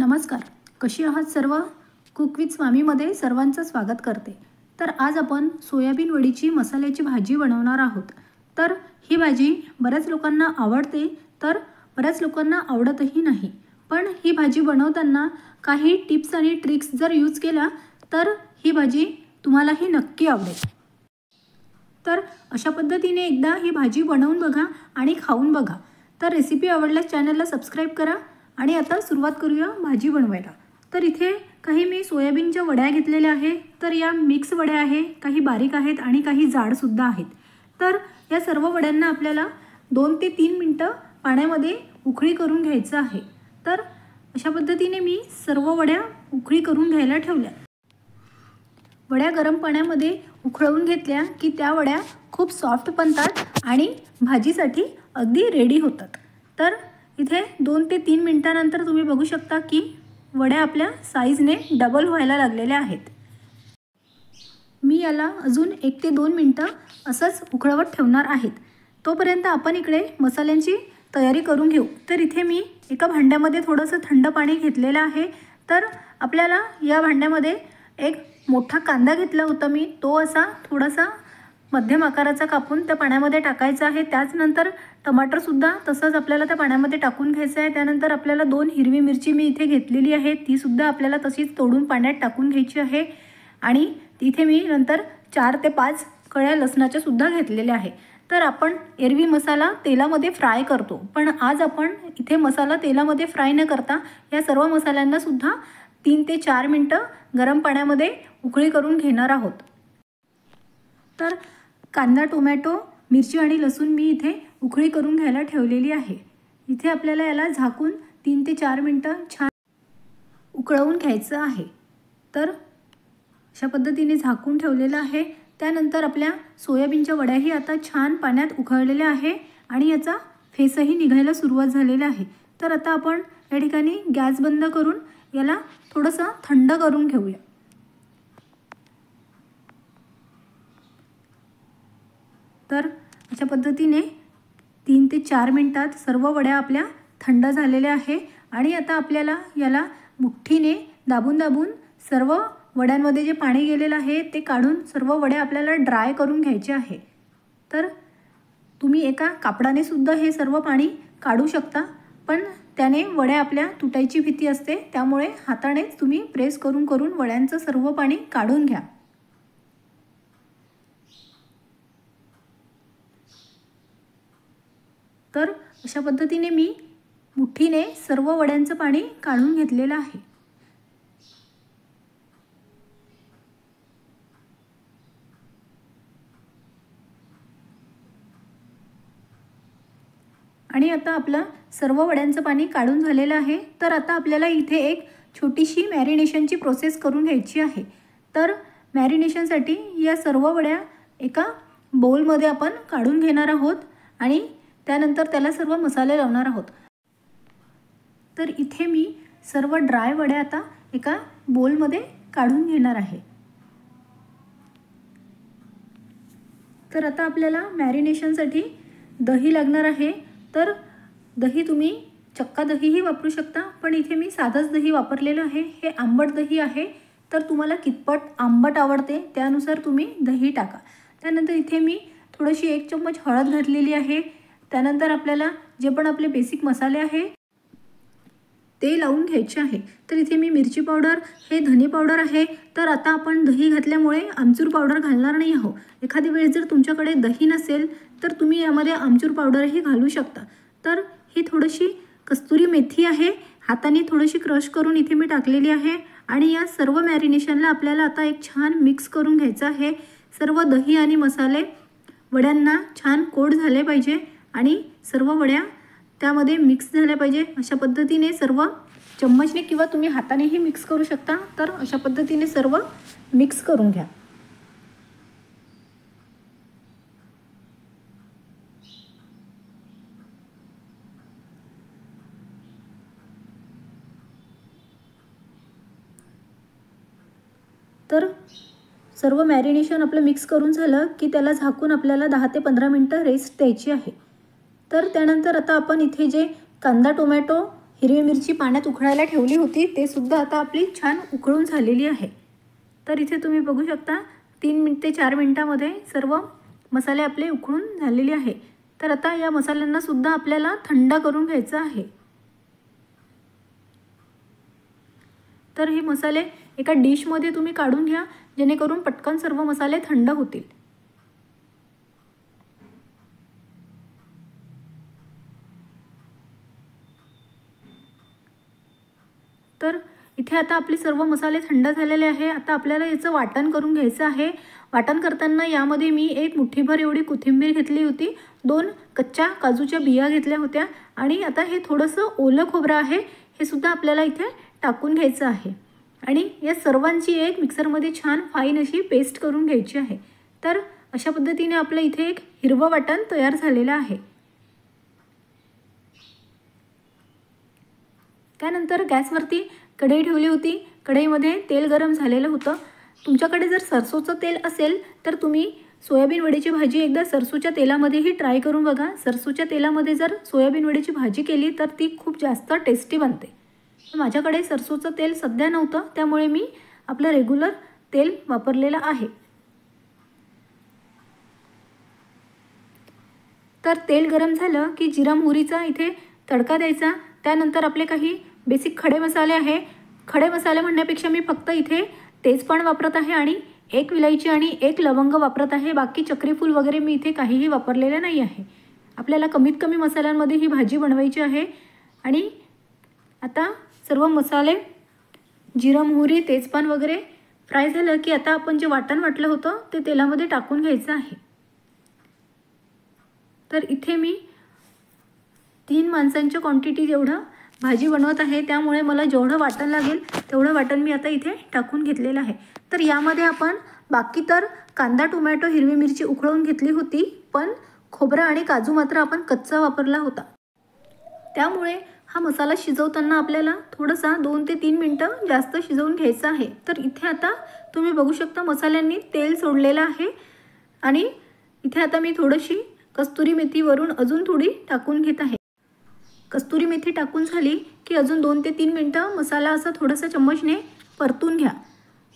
नमस्कार, कशी आहात सर्व? कुक विथ स्वामीमध्ये सर्वांचं स्वागत करते. तर आज आपण सोयाबीन वडीची मसाल्याची भाजी बनवणार आहोत. तर ही भाजी बऱ्याच लोकांना आवडते, तर बऱ्याच लोकांना आवडतही नाही. पण ही भाजी बनवताना काही टिप्स आणि ट्रिक्स जर यूज केल्या तर ही भाजी तुम्हालाही नक्की आवडेल. तर अशा पद्धतीने एकदा ही भाजी बनवून बघा आणि खाऊन बघा. तर रेसिपी आवडल्यास चॅनलला सबस्क्राईब करा. आणि आता सुरुवात करूया भाजी बनवायला. तर इथे काही मी सोयाबीनच्या वड्या घेतलेल्या आहे. तर या मिक्स वड्या आहे, काही बारीक आहेत आणि काही जाडसुद्धा आहेत. तर या सर्व वड्यांना आपल्याला 2 ते 3 मिनटं पाण्यामध्ये उकळी करून घ्यायचं आहे. तर अशा पद्धतीने मी सर्व वड्या उकळी करून घ्यायला ठेवल्या. वड्या गरम पाण्यामध्ये उकळवून घेतल्या की त्या वड्या खूप सॉफ्ट बनतात आणि भाजीसाठी अगदी रेडी होतात. तर इथे 2 ते 3 मिनिटांनंतर तुम्ही बघू शकता की वड्या आपल्या साईजने डबल व्हायला लागलेल्या आहेत. मी याला अजून 1 ते 2 मिनटं असंच उकळवत ठेवणार आहेत. तोपर्यंत आपण इकडे मसाल्यांची तयारी करून घेऊ. तर इथे मी एका भांड्यामध्ये थोडंसं थंड पाणी घेतलेलं आहे. तर आपल्याला या भांड्यामध्ये एक मोठा कांदा घेतला होता मी, तो असा थोडासा मध्यम आकाराचा कापून त्या पाण्यामध्ये टाकायचा आहे. त्याचनंतर टमाटरसुद्धा तसंच आपल्याला त्या पाण्यामध्ये टाकून घ्यायचं आहे. त्यानंतर आपल्याला 2 हिरवी मिरची मी इथे घेतलेली आहे, तीसुद्धा आपल्याला तशीच तोडून पाण्यात टाकून घ्यायची आहे. आणि तिथे मी नंतर 4 ते 5 कळ्या लसणाच्या सुद्धा घेतलेल्या आहे. तर आपण एरवी मसाला तेलामध्ये फ्राय करतो, पण आज आपण इथे मसाला तेलामध्ये फ्राय न करता या सर्व मसाल्यांना सुद्धा 3 ते 4 मिनटं गरम पाण्यामध्ये उकळी करून घेणार आहोत. तर कांदा, टोमॅटो, मिरची आणि लसूण मी इथे उकळी करून घ्यायला ठेवलेली आहे. इथे आपल्याला याला झाकून 3 ते 4 मिनटं छान उकळवून घ्यायचं आहे. तर अशा पद्धतीने झाकून ठेवलेलं आहे. त्यानंतर आपल्या सोयाबीनच्या वड्याही आता छान पाण्यात उकळलेल्या आहे आणि याचा फेसही निघायला सुरुवात झालेला आहे. तर आता आपण या ठिकाणी गॅस बंद करून याला थोडंसं थंड करून घेऊया. तर अशा पद्धतीने 3 ते 4 मिनटात सर्व वड्या आपल्या थंड झालेल्या आहे. आणि आता आपल्याला याला मुठ्ठीने दाबून दाबून सर्व वड्यांमध्ये जे पाणी गेलेलं आहे ते काढून सर्व वड्या आपल्याला ड्राय करून घ्यायचे आहे. तर तुम्ही एका कापडाने सुद्धा हे सर्व पाणी काढू शकता, पण त्याने वड्या आपल्या तुटायची भीती असते. त्यामुळे हातानेच तुम्ही प्रेस करून करून वड्यांचं सर्व पाणी काढून घ्या. तर अशा पद्धतीने मी मुठ्ठीने सर्व वड्यांचं पाणी काढून घेतलेलं आहे. आणि आता आपलं सर्व वड्यांचं पाणी काढून झालेलं आहे. तर आता आपल्याला इथे एक छोटीशी मॅरिनेशनची प्रोसेस करून घ्यायची आहे. तर मॅरिनेशनसाठी या सर्व वड्या एका बाउलमध्ये आपण काढून घेणार आहोत आणि त्यानंतर त्याला सर्व मसाले लावणार आहोत. तर इथे मी सर्व ड्राय वड्या आता एका बाउलमध्ये काढून घेणार आहे. तर आता आपल्याला मॅरिनेशनसाठी दही लागणार आहे. तर दही तुम्ही चक्का दहीही वापरू शकता, पण इथे मी साधंच दही वापरलेलं आहे. हे आंबट दही आहे. तर तुम्हाला कितपत आंबट आवडते त्यानुसार तुम्ही दही टाका. त्यानंतर इथे मी थोडीशी 1 चम्मच हळद घातलेली आहे. त्यानंतर आपल्याला जे पण आपले बेसिक मसाले आहे ते लावून घ्यायचे आहे. तर इथे मी मिरची पावडर, हे धने पावडर आहे. तर आता आपण दही घातल्यामुळे आमचूर पावडर घालणार नाही आहोत. एखादी वेळेस जर तुमच्याकडे दही नसेल तर तुम्ही यामध्ये आमचूर पावडरही घालू शकता. तर ही थोडीशी कस्तुरी मेथी आहे, हाताने थोडीशी क्रश करून इथे मी टाकलेली आहे. आणि या सर्व मॅरिनेशनला आपल्याला आता एक छान मिक्स करून घ्यायचं आहे. सर्व दही आणि मसाले वड्यांना छान कोट झाले पाहिजे आणि सर्व वड्या त्यामध्ये मिक्स झाल्या पाहिजे. अशा पद्धतीने सर्व चम्मचने किंवा तुम्ही हातानेही मिक्स करू शकता. तर अशा पद्धतीने सर्व मिक्स करून घ्या. तर सर्व मॅरिनेशन आपलं मिक्स करून झालं की त्याला झाकून आपल्याला 10 ते 15 मिनटं रेस्ट द्यायची आहे. तर त्यानंतर आता आपण इथे जे कांदा, टोमॅटो हिरवी मिरची पाण्यात उकळायला ठेवली होती ते सुद्धा आता आपली छान उकळून झालेली आहे। तर इथे तुम्ही बघू शकता 3 ते 4 मिनिटांमध्ये सर्व मसाले आपले उकळून झालेले आहे। तर आता या मसाल्यांना सुद्धा आपल्याला थंड करून घ्यायचं आहे। तर हे मसाले एका डिशमध्ये तुम्ही काढून घ्या जेणेकरून पटकन सर्व मसाले थंड होतील। तर इथे आता आपले सर्व मसाले थंड झालेले आहे। आता आपल्याला याचं वाटण करून घ्यायचं आहे। वाटण करताना यामध्ये मी 1 मुठ्ठीभर एवढी कोथिंबीर घेतली होती, 2 कच्च्या काजूच्या बिया घेतल्या होत्या आणि आता हे थोडंसं ओलं खोबरं आहे हे सुद्धा आपल्याला इथे टाकून घ्यायचं आहे आणि या सर्वांची एक मिक्सरमध्ये छान फाईन अशी पेस्ट करून घ्यायची आहे। तर अशा पद्धतीने आपलं इथे एक हिरवं वाटण तयार झालेलं आहे। त्यानंतर गॅसवरती कढई ठेवली होती। कढईमध्ये तेल गरम झालेलं होतं। तुमच्याकडे जर सरसोचं तेल असेल तर तुम्ही सोयाबीन वडीची भाजी एकदा सरसोच्या तेलामध्येही ट्राय करून बघा। सरसोच्या तेलामध्ये जर सोयाबीन वडीची भाजी केली तर ती खूप जास्त टेस्टी बनते। माझ्याकडे सरसोचं तेल सध्या नव्हतं त्यामुळे मी आपलं रेग्युलर तेल वापरलेलं आहे। तर तेल गरम झालं की जिरा मोहरीचा इथे तडका द्यायचा। त्यानंतर आपले काही बेसिक खडे मसाले आहे। खडे मसाले म्हणण्यापेक्षा मी फक्त इथे तेजपान वापरत आहे आणि 1 विलायची आणि 1 लवंग वापरत आहे। बाकी चक्रीफूल वगैरे मी इथे काहीही वापरलेले नाही आहे। आपल्याला कमीत कमी मसाल्यांमध्ये ही भाजी बनवायची आहे आणि आता सर्व मसाले जिरा मोहरी तेजपान वगैरे फ्राय झालं की आता आपण जे वाटण वाटलं होतं ते तेलामध्ये टाकून घ्यायचं आहे। तर इथे मी 3 माणसांच्या क्वांटिटी जेवढं भाजी बनवत आहे त्यामुळे मला जेवढं वाटण लागेल तेवढं वाटण मी आता इथे टाकून घेतलेलं आहे। तर यामध्ये आपण बाकी तर कांदा टोमॅटो हिरवी मिरची उकळून घेतली होती, पण खोबरं आणि काजू मात्र आपण कच्चा वापरला होता। त्यामुळे हा मसाला शिजवताना आपल्याला थोडासा 2 ते 3 मिनिटं जास्त शिजवून घ्यायचा आहे। तर इथे आता तुम्ही बघू शकता मसाल्यांनी तेल सोडलेलं आहे आणि इथे आता मी थोडीशी कस्तुरी मेथी वरून अजून थोडी टाकून घेत आहे। कस्तुरी मेथी टाकून झाली की अजून 2 ते 3 मिनिटं मसाला असा थोडासा चम्मचने परतून घ्या।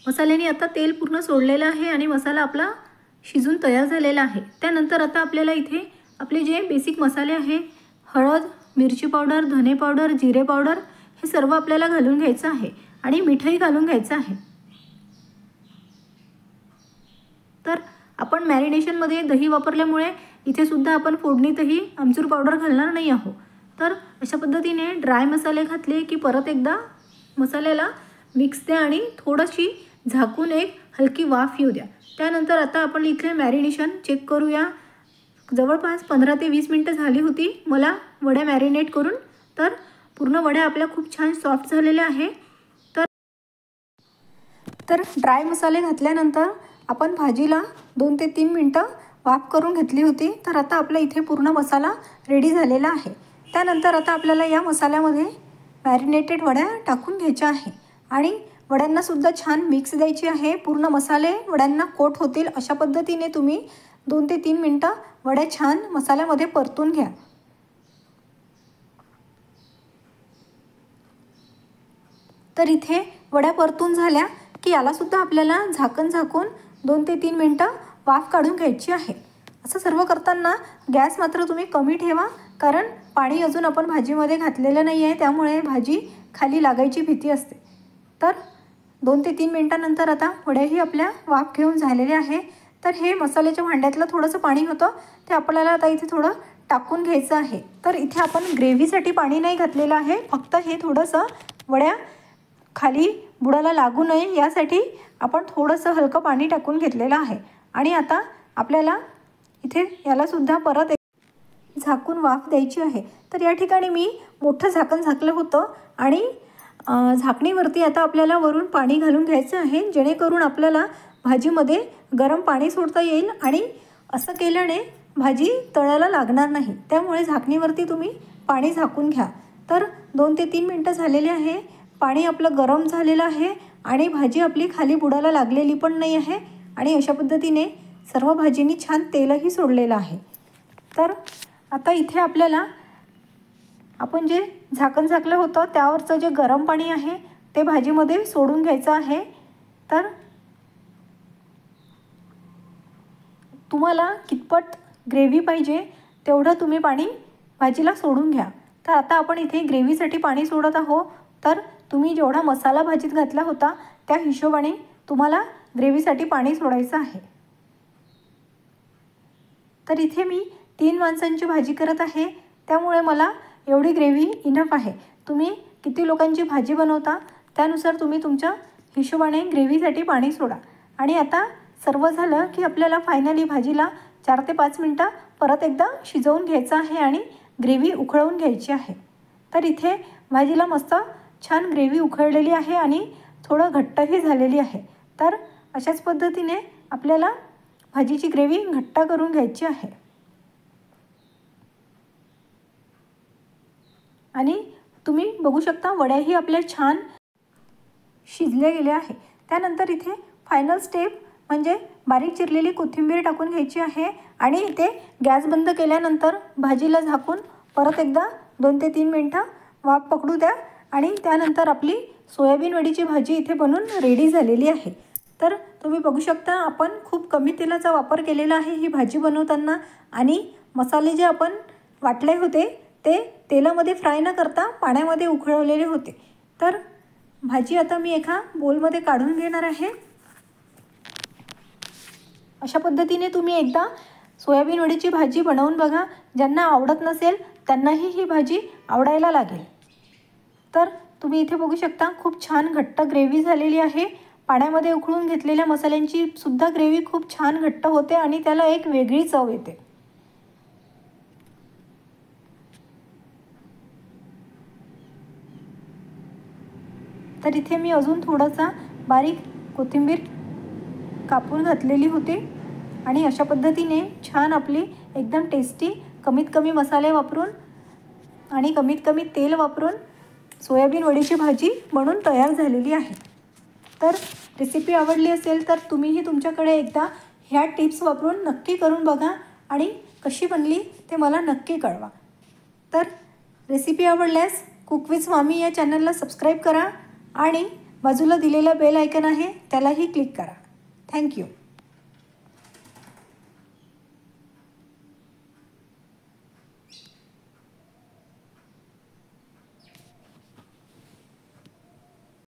मसाल्याने आता तेल पूर्ण सोडलेलं आहे आणि मसाला आपला शिजून तयार झालेला आहे। त्यानंतर आता आपल्याला इथे आपले जे बेसिक मसाले आहे हळद, मिरची पावडर, धने पावडर, जिरे पावडर हे सर्व आपल्याला घालून घ्यायचं आहे आणि मीठही घालून घ्यायचं आहे। तर आपण मॅरिनेशनमध्ये दही वापरल्यामुळे इथे सुद्धा आपण फोडणीतही आमचूर पावडर घालणार नाही आहोत। तर अशा पद्धतीने ड्राय मसाले घातले की परत एकदा मसाल्याला मिक्स द्या आणि थोडीशी झाकून एक हलकी वाफ येऊ द्या। त्यानंतर आता आपण इथे मॅरिनेशन चेक करूया। जवळपास 15 ते 20 मिनिटं झाली होती मला वड्या मॅरिनेट करून। तर पूर्ण वड्या आपल्या खूप छान सॉफ्ट झालेल्या आहे। तर ड्राय मसाले घातल्यानंतर आपण भाजीला 2 ते 3 मिनिटं वाफ करून घेतली होती। तर आता आपला इथे पूर्ण मसाला रेडी झालेला आहे। त्यानंतर आता आपल्याला या मसाल्यामध्ये मॅरिनेटेड वड्या टाकून घ्यायच्या आहे आणि वड्यांना सुद्धा छान मिक्स द्यायची आहे। पूर्ण मसाले वड्यांना कोट होतील अशा पद्धतीने तुम्ही 2 ते 3 मिनिटं वड्या छान मसाल्यामध्ये परतून घ्या। तर इथे वड्या परतून झाल्या की याला सुद्धा आपल्याला झाकण झाकून 2 ते 3 मिनिटं वाफ काढून घ्यायची आहे। असं सर्व करताना गॅस मात्र तुम्ही कमी ठेवा, कारण पाणी अजून आपण भाजीमध्ये घातलेलं नाही आहे त्यामुळे भाजी खाली लागायची भीती असते। तर 2 ते 3 मिनिटांनंतर आता वड्याही आपल्या वाफ घेऊन झालेल्या आहे। तर हे मसाल्याच्या भांड्यातलं थोडंसं पाणी होतं ते आपल्याला आता इथे थोडं टाकून घ्यायचं आहे। तर इथे आपण ग्रेव्हीसाठी पाणी नाही घातलेलं आहे, फक्त हे थोडंसं वड्या खाली बुडाला लागू नये यासाठी आपण थोडंसं हलकं पाणी टाकून घेतलेलं आहे। आणि आता आपल्याला इथे याला सुद्धा परत झाकून वाफ द्यायची आहे। तर या ठिकाणी मी मोठं झाकण झाकलं होतं आणि झाकणीवरती आता आपल्याला वरून पाणी घालून घ्यायचं आहे जेणेकरून आपल्याला भाजीमध्ये गरम पाणी सोडता येईल आणि असं केल्याने भाजी तळायला लागणार नाही। त्यामुळे झाकणीवरती तुम्ही पाणी झाकून घ्या। तर 2 ते 3 मिनिटं झालेली आहे, पाणी आपलं गरम झालेलं आहे आणि भाजी आपली खाली बुडाला लागलेली पण नाही आहे आणि अशा पद्धतीने सर्व भाजींनी छान तेलही सोडलेलं आहे। तर आता इथे आपल्याला आपण जे झाकण झाकलं होतं त्यावरचं जे गरम पाणी आहे ते भाजीमध्ये सोडून घ्यायचं आहे। तर तुम्हाला कितपत ग्रेव्ही पाहिजे तेवढं तुम्ही पाणी भाजीला सोडून घ्या। तर आता आपण इथे ग्रेव्हीसाठी पाणी सोडत आहोत। तर तुम्ही जेवढा मसाला भाजीत घातला होता त्या हिशोबाने तुम्हाला ग्रेव्हीसाठी पाणी सोडायचं आहे। तर इथे मी 3 माणसांची भाजी करत आहे त्यामुळे मला एवढी ग्रेव्ही इनफ आहे। तुम्ही किती लोकांची भाजी बनवता त्यानुसार तुम्ही तुमच्या हिशोबाने ग्रेव्हीसाठी पाणी सोडा। आणि आता सर्व झालं की आपल्याला फायनली भाजीला 4 ते 5 मिनटं परत एकदा शिजवून घ्यायचं आहे आणि ग्रेव्ही उकळवून घ्यायची आहे। तर इथे भाजीला मस्त छान ग्रेव्ही उकळलेली आहे आणि थोडं घट्टही झालेली आहे। तर अशाच पद्धतीने आपल्याला भाजीची ग्रेव्ही घट्ट करून घ्यायची आहे। आणि तुम्ही बघू शकता वड्याही आपल्या छान शिजले गेले आहे। त्यानंतर इथे फायनल स्टेप म्हणजे बारीक चिरलेली कोथिंबीर टाकून घ्यायची आहे आणि इथे गॅस बंद केल्यानंतर भाजीला झाकून परत एकदा 2 ते 3 मिनिटं वाफ पकडू द्या आणि त्यानंतर आपली सोयाबीन वडीची भाजी इथे बनून रेडी झालेली आहे। तर तुम्ही बघू शकता आपण खूप कमी तेलाचा वापर केलेला आहे ही भाजी बनवताना आणि मसाले जे आपण वाटले होते ते तेलामध्ये फ्राय न करता पाण्यामध्ये उकळवलेले होते। तर भाजी आता मी एका बोलमध्ये काढून घेणार आहे। अशा पद्धतीने तुम्ही एकदा सोयाबीन वडीची भाजी बनवून बघा। ज्यांना आवडत नसेल त्यांनाही ही भाजी आवडायला लागेल। तर तुम्ही इथे बघू शकता खूप छान घट्ट ग्रेव्ही झालेली आहे। पाण्यामध्ये उकळून घेतलेल्या मसाल्यांची सुद्धा ग्रेव्ही खूप छान घट्ट होते आणि त्याला एक वेगळी चव येते। तर इथे मी अजून थोडासा बारीक कोथिंबीर कापून घातलेली होती आणि अशा पद्धतीने छान आपली एकदम टेस्टी कमीत कमी मसाले वापरून आणि कमीत कमी तेल वापरून सोयाबीन वडीची भाजी बनून तयार झालेली आहे। तर रेसिपी आवडली असेल तर तुम्हीही तुमच्याकडे एकदा ह्या टिप्स वापरून नक्की करून बघा आणि कशी बनली ते मला नक्की कळवा। तर रेसिपी आवडल्यास कुक विथ स्वामी या चॅनलला सबस्क्राईब करा आणि बाजूला दिलेला बेल आयकॉन आहे त्यालाही क्लिक करा। थँक्यू।